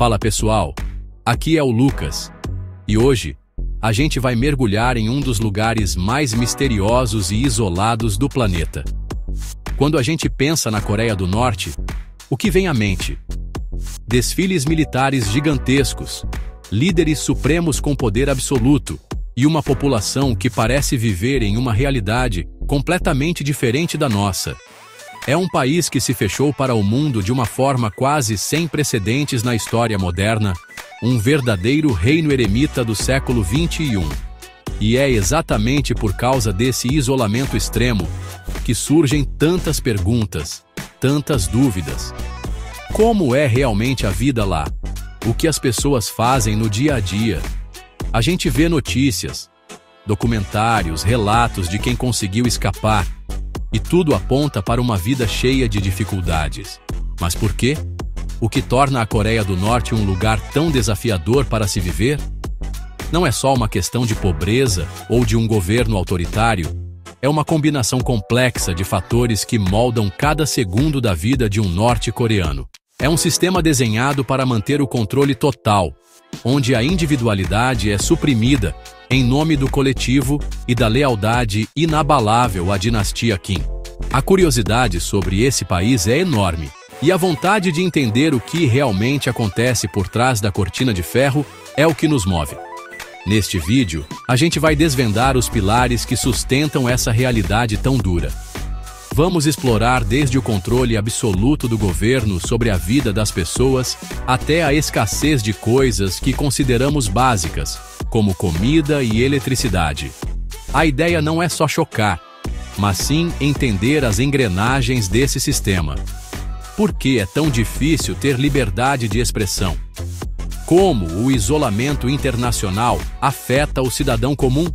Fala pessoal, aqui é o Lucas, e hoje a gente vai mergulhar em um dos lugares mais misteriosos e isolados do planeta. Quando a gente pensa na Coreia do Norte, o que vem à mente? Desfiles militares gigantescos, líderes supremos com poder absoluto e uma população que parece viver em uma realidade completamente diferente da nossa. É um país que se fechou para o mundo de uma forma quase sem precedentes na história moderna, um verdadeiro reino eremita do século XXI. E é exatamente por causa desse isolamento extremo que surgem tantas perguntas, tantas dúvidas. Como é realmente a vida lá? O que as pessoas fazem no dia a dia? A gente vê notícias, documentários, relatos de quem conseguiu escapar, e tudo aponta para uma vida cheia de dificuldades. Mas por quê? O que torna a Coreia do Norte um lugar tão desafiador para se viver? Não é só uma questão de pobreza ou de um governo autoritário, é uma combinação complexa de fatores que moldam cada segundo da vida de um norte-coreano. É um sistema desenhado para manter o controle total, onde a individualidade é suprimida em nome do coletivo e da lealdade inabalável à dinastia Kim. A curiosidade sobre esse país é enorme, e a vontade de entender o que realmente acontece por trás da cortina de ferro é o que nos move. Neste vídeo, a gente vai desvendar os pilares que sustentam essa realidade tão dura. Vamos explorar desde o controle absoluto do governo sobre a vida das pessoas até a escassez de coisas que consideramos básicas, como comida e eletricidade. A ideia não é só chocar, mas sim entender as engrenagens desse sistema. Por que é tão difícil ter liberdade de expressão? Como o isolamento internacional afeta o cidadão comum?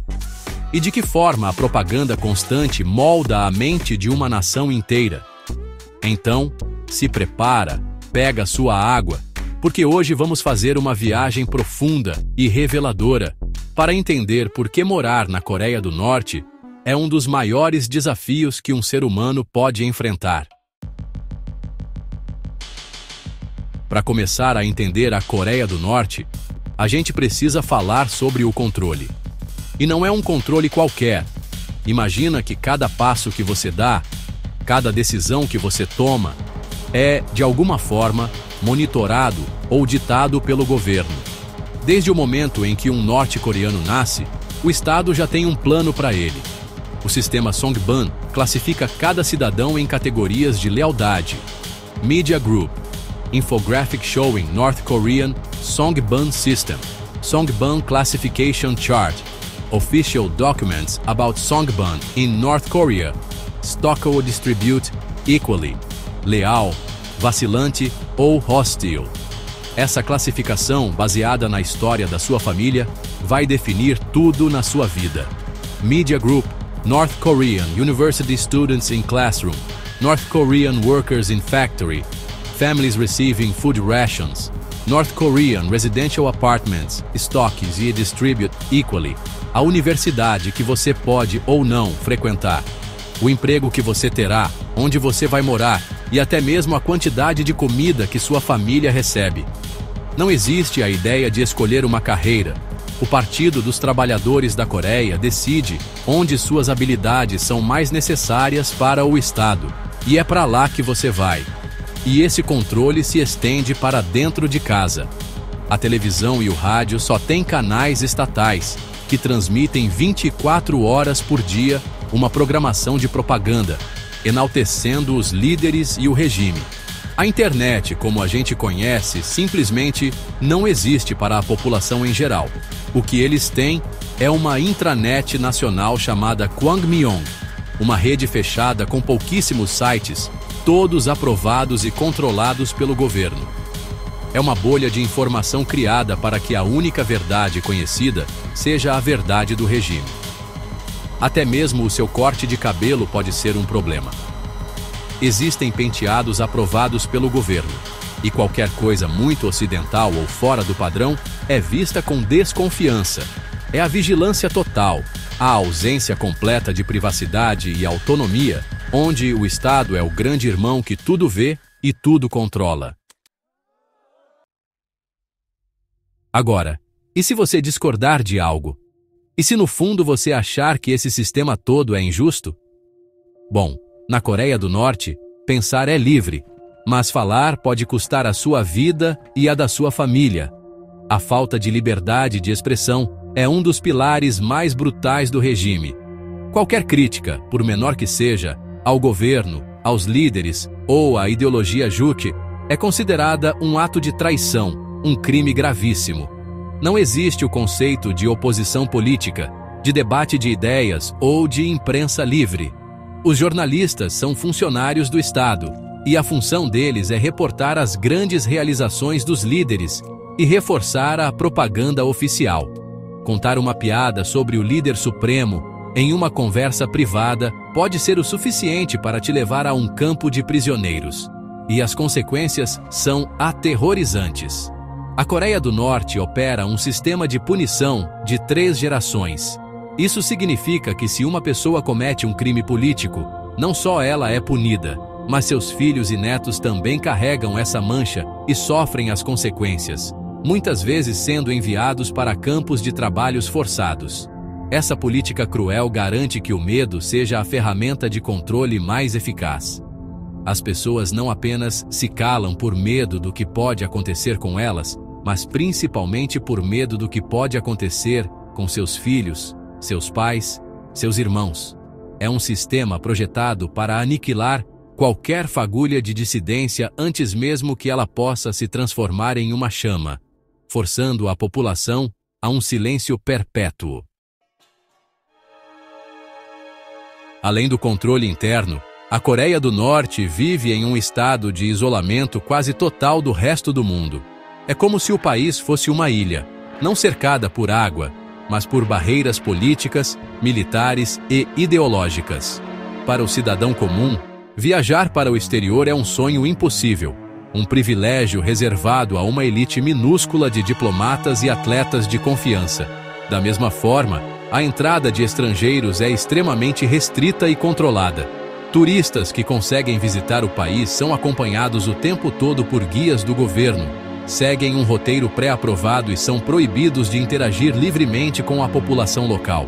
E de que forma a propaganda constante molda a mente de uma nação inteira? Então, se prepara, pega sua água, porque hoje vamos fazer uma viagem profunda e reveladora para entender por que morar na Coreia do Norte é um dos maiores desafios que um ser humano pode enfrentar. Para começar a entender a Coreia do Norte, a gente precisa falar sobre o controle. E não é um controle qualquer. Imagina que cada passo que você dá, cada decisão que você toma, é, de alguma forma, monitorado ou ditado pelo governo. Desde o momento em que um norte-coreano nasce, o Estado já tem um plano para ele. O sistema Songbun classifica cada cidadão em categorias de lealdade. Media Group, Infographic showing North Korean Songbun System, Songbun Classification Chart, Official documents about Songbun in North Korea, Stocko distribute equally, leal, vacilante ou hostil. Essa classificação, baseada na história da sua família, vai definir tudo na sua vida. Media Group, North Korean University Students in Classroom, North Korean Workers in Factory, Families receiving food rations, North Korean Residential Apartments, stocks e distribute equally, a universidade que você pode ou não frequentar, o emprego que você terá, onde você vai morar e até mesmo a quantidade de comida que sua família recebe. Não existe a ideia de escolher uma carreira. O Partido dos Trabalhadores da Coreia decide onde suas habilidades são mais necessárias para o Estado, e é para lá que você vai. E esse controle se estende para dentro de casa. A televisão e o rádio só têm canais estatais, que transmitem 24 horas por dia uma programação de propaganda, enaltecendo os líderes e o regime. A internet, como a gente conhece, simplesmente não existe para a população em geral. O que eles têm é uma intranet nacional chamada Kwangmyong, uma rede fechada com pouquíssimos sites, todos aprovados e controlados pelo governo. É uma bolha de informação criada para que a única verdade conhecida seja a verdade do regime. Até mesmo o seu corte de cabelo pode ser um problema. Existem penteados aprovados pelo governo, e qualquer coisa muito ocidental ou fora do padrão é vista com desconfiança. É a vigilância total, a ausência completa de privacidade e autonomia, onde o Estado é o grande irmão que tudo vê e tudo controla. Agora, e se você discordar de algo? E se no fundo você achar que esse sistema todo é injusto? Bom, na Coreia do Norte, pensar é livre, mas falar pode custar a sua vida e a da sua família. A falta de liberdade de expressão é um dos pilares mais brutais do regime. Qualquer crítica, por menor que seja, ao governo, aos líderes ou à ideologia Juche, é considerada um ato de traição, um crime gravíssimo. Não existe o conceito de oposição política, de debate de ideias ou de imprensa livre. Os jornalistas são funcionários do Estado, e a função deles é reportar as grandes realizações dos líderes e reforçar a propaganda oficial. Contar uma piada sobre o líder supremo em uma conversa privada pode ser o suficiente para te levar a um campo de prisioneiros. E as consequências são aterrorizantes. A Coreia do Norte opera um sistema de punição de 3 gerações. Isso significa que se uma pessoa comete um crime político, não só ela é punida, mas seus filhos e netos também carregam essa mancha e sofrem as consequências, muitas vezes sendo enviados para campos de trabalhos forçados. Essa política cruel garante que o medo seja a ferramenta de controle mais eficaz. As pessoas não apenas se calam por medo do que pode acontecer com elas, mas principalmente por medo do que pode acontecer com seus filhos, seus pais, seus irmãos. É um sistema projetado para aniquilar qualquer fagulha de dissidência antes mesmo que ela possa se transformar em uma chama, forçando a população a um silêncio perpétuo. Além do controle interno, a Coreia do Norte vive em um estado de isolamento quase total do resto do mundo. É como se o país fosse uma ilha, não cercada por água, mas por barreiras políticas, militares e ideológicas. Para o cidadão comum, viajar para o exterior é um sonho impossível, um privilégio reservado a uma elite minúscula de diplomatas e atletas de confiança. Da mesma forma, a entrada de estrangeiros é extremamente restrita e controlada. Turistas que conseguem visitar o país são acompanhados o tempo todo por guias do governo, seguem um roteiro pré-aprovado e são proibidos de interagir livremente com a população local.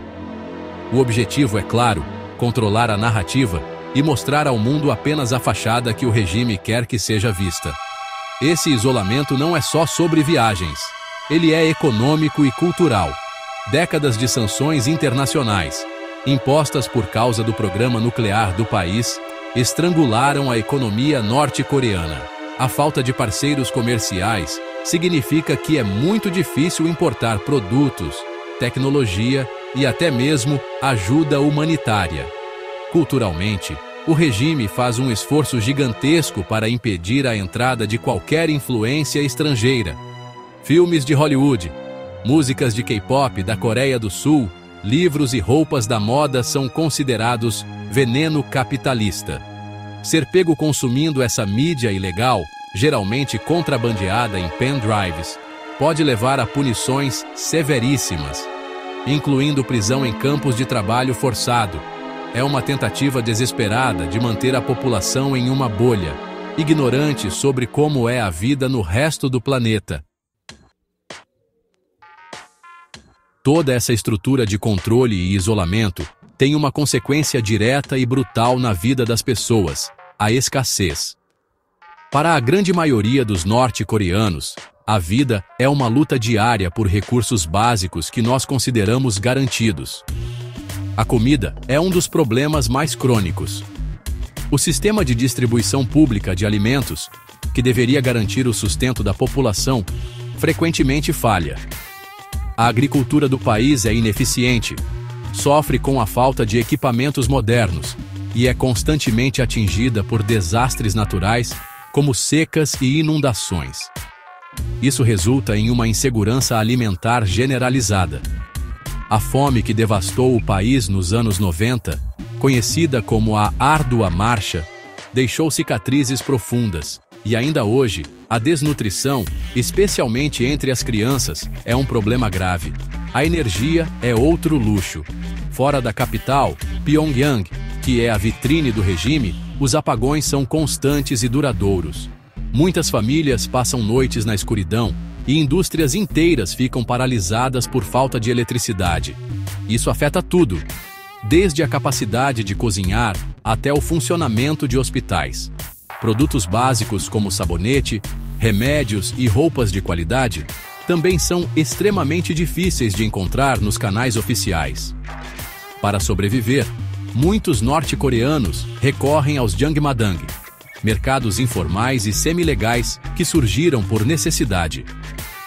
O objetivo é claro: controlar a narrativa e mostrar ao mundo apenas a fachada que o regime quer que seja vista. Esse isolamento não é só sobre viagens. Ele é econômico e cultural. Décadas de sanções internacionais, impostas por causa do programa nuclear do país, estrangularam a economia norte-coreana. A falta de parceiros comerciais significa que é muito difícil importar produtos, tecnologia e até mesmo ajuda humanitária. Culturalmente, o regime faz um esforço gigantesco para impedir a entrada de qualquer influência estrangeira. Filmes de Hollywood, músicas de K-pop da Coreia do Sul, livros e roupas da moda são considerados veneno capitalista. Ser pego consumindo essa mídia ilegal, geralmente contrabandeada em pendrives, pode levar a punições severíssimas, incluindo prisão em campos de trabalho forçado. É uma tentativa desesperada de manter a população em uma bolha, ignorante sobre como é a vida no resto do planeta. Toda essa estrutura de controle e isolamento tem uma consequência direta e brutal na vida das pessoas: a escassez. Para a grande maioria dos norte-coreanos, a vida é uma luta diária por recursos básicos que nós consideramos garantidos. A comida é um dos problemas mais crônicos. O sistema de distribuição pública de alimentos, que deveria garantir o sustento da população, frequentemente falha. A agricultura do país é ineficiente, sofre com a falta de equipamentos modernos e é constantemente atingida por desastres naturais, como secas e inundações. Isso resulta em uma insegurança alimentar generalizada. A fome que devastou o país nos anos 90, conhecida como a Árdua Marcha, deixou cicatrizes profundas, e ainda hoje, a desnutrição, especialmente entre as crianças, é um problema grave. A energia é outro luxo. Fora da capital, Pyongyang, que é a vitrine do regime, os apagões são constantes e duradouros. Muitas famílias passam noites na escuridão, e indústrias inteiras ficam paralisadas por falta de eletricidade. Isso afeta tudo, desde a capacidade de cozinhar até o funcionamento de hospitais. Produtos básicos como sabonete, remédios e roupas de qualidade também são extremamente difíceis de encontrar nos canais oficiais. Para sobreviver, muitos norte-coreanos recorrem aos jangmadang, mercados informais e semi-legais que surgiram por necessidade.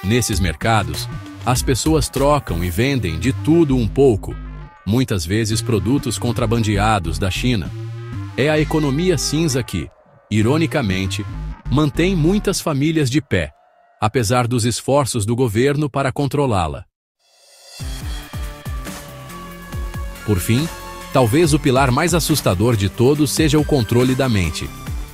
Nesses mercados, as pessoas trocam e vendem de tudo um pouco, muitas vezes produtos contrabandeados da China. É a economia cinza que, ironicamente, mantém muitas famílias de pé, apesar dos esforços do governo para controlá-la. Por fim, talvez o pilar mais assustador de todos seja o controle da mente.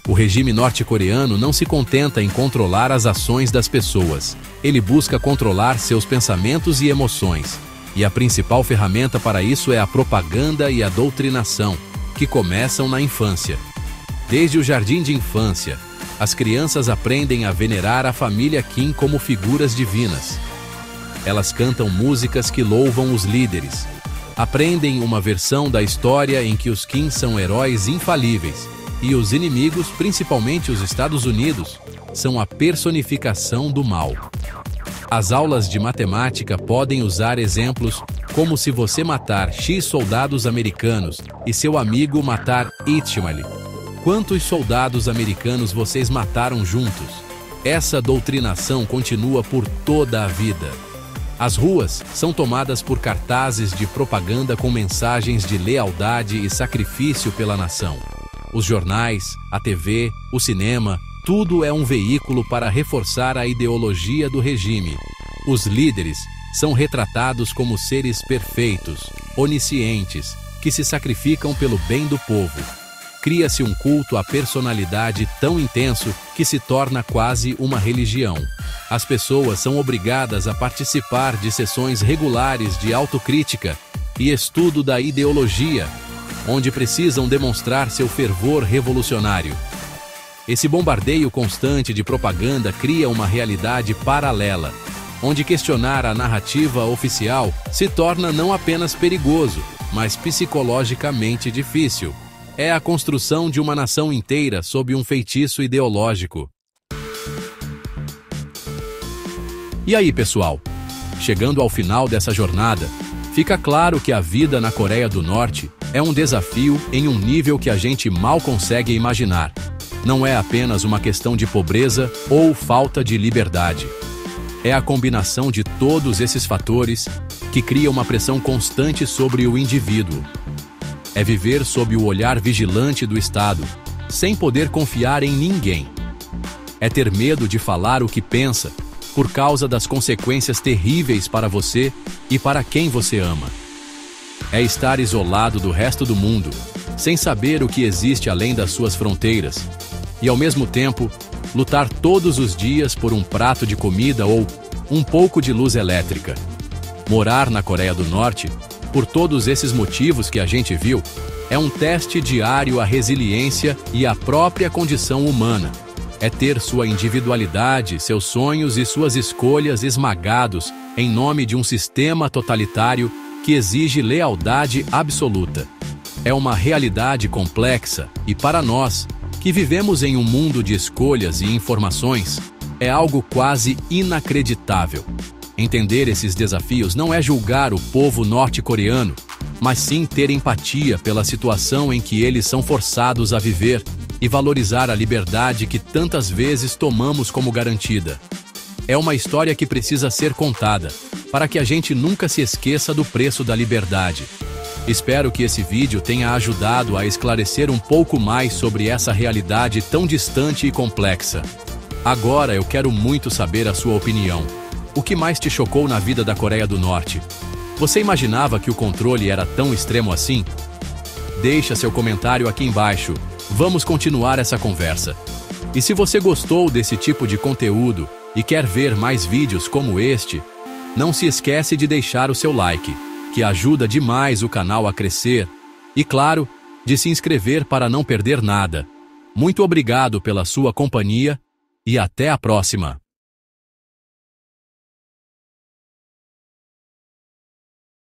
O regime norte-coreano não se contenta em controlar as ações das pessoas. Ele busca controlar seus pensamentos e emoções. E a principal ferramenta para isso é a propaganda e a doutrinação, que começam na infância. Desde o jardim de infância, as crianças aprendem a venerar a família Kim como figuras divinas. Elas cantam músicas que louvam os líderes. Aprendem uma versão da história em que os Kim são heróis infalíveis e os inimigos, principalmente os Estados Unidos, são a personificação do mal. As aulas de matemática podem usar exemplos como se você matar X soldados americanos e seu amigo matar Y. Quantos soldados americanos vocês mataram juntos? Essa doutrinação continua por toda a vida. As ruas são tomadas por cartazes de propaganda com mensagens de lealdade e sacrifício pela nação. Os jornais, a TV, o cinema, tudo é um veículo para reforçar a ideologia do regime. Os líderes são retratados como seres perfeitos, oniscientes, que se sacrificam pelo bem do povo. Cria-se um culto à personalidade tão intenso que se torna quase uma religião. As pessoas são obrigadas a participar de sessões regulares de autocrítica e estudo da ideologia, onde precisam demonstrar seu fervor revolucionário. Esse bombardeio constante de propaganda cria uma realidade paralela, onde questionar a narrativa oficial se torna não apenas perigoso, mas psicologicamente difícil. É a construção de uma nação inteira sob um feitiço ideológico. E aí, pessoal? Chegando ao final dessa jornada, fica claro que a vida na Coreia do Norte é um desafio em um nível que a gente mal consegue imaginar. Não é apenas uma questão de pobreza ou falta de liberdade. É a combinação de todos esses fatores que cria uma pressão constante sobre o indivíduo. É viver sob o olhar vigilante do Estado, sem poder confiar em ninguém. É ter medo de falar o que pensa, por causa das consequências terríveis para você e para quem você ama. É estar isolado do resto do mundo, sem saber o que existe além das suas fronteiras, e ao mesmo tempo, lutar todos os dias por um prato de comida ou um pouco de luz elétrica. Morar na Coreia do Norte, por todos esses motivos que a gente viu, é um teste diário à resiliência e à própria condição humana. É ter sua individualidade, seus sonhos e suas escolhas esmagados em nome de um sistema totalitário que exige lealdade absoluta. É uma realidade complexa e, para nós, que vivemos em um mundo de escolhas e informações, é algo quase inacreditável. Entender esses desafios não é julgar o povo norte-coreano, mas sim ter empatia pela situação em que eles são forçados a viver e valorizar a liberdade que tantas vezes tomamos como garantida. É uma história que precisa ser contada, para que a gente nunca se esqueça do preço da liberdade. Espero que esse vídeo tenha ajudado a esclarecer um pouco mais sobre essa realidade tão distante e complexa. Agora eu quero muito saber a sua opinião. O que mais te chocou na vida da Coreia do Norte? Você imaginava que o controle era tão extremo assim? Deixa seu comentário aqui embaixo. Vamos continuar essa conversa. E se você gostou desse tipo de conteúdo e quer ver mais vídeos como este, não se esquece de deixar o seu like, que ajuda demais o canal a crescer, e claro, de se inscrever para não perder nada. Muito obrigado pela sua companhia e até a próxima!